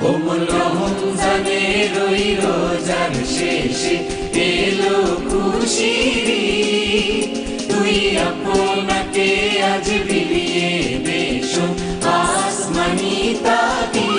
কোমল রমজানের ওই রোজার শেষে এলো খুশির ঈদ। তুই আপনাকে আজ বিলিয়ে বেশ আসমানি তাকে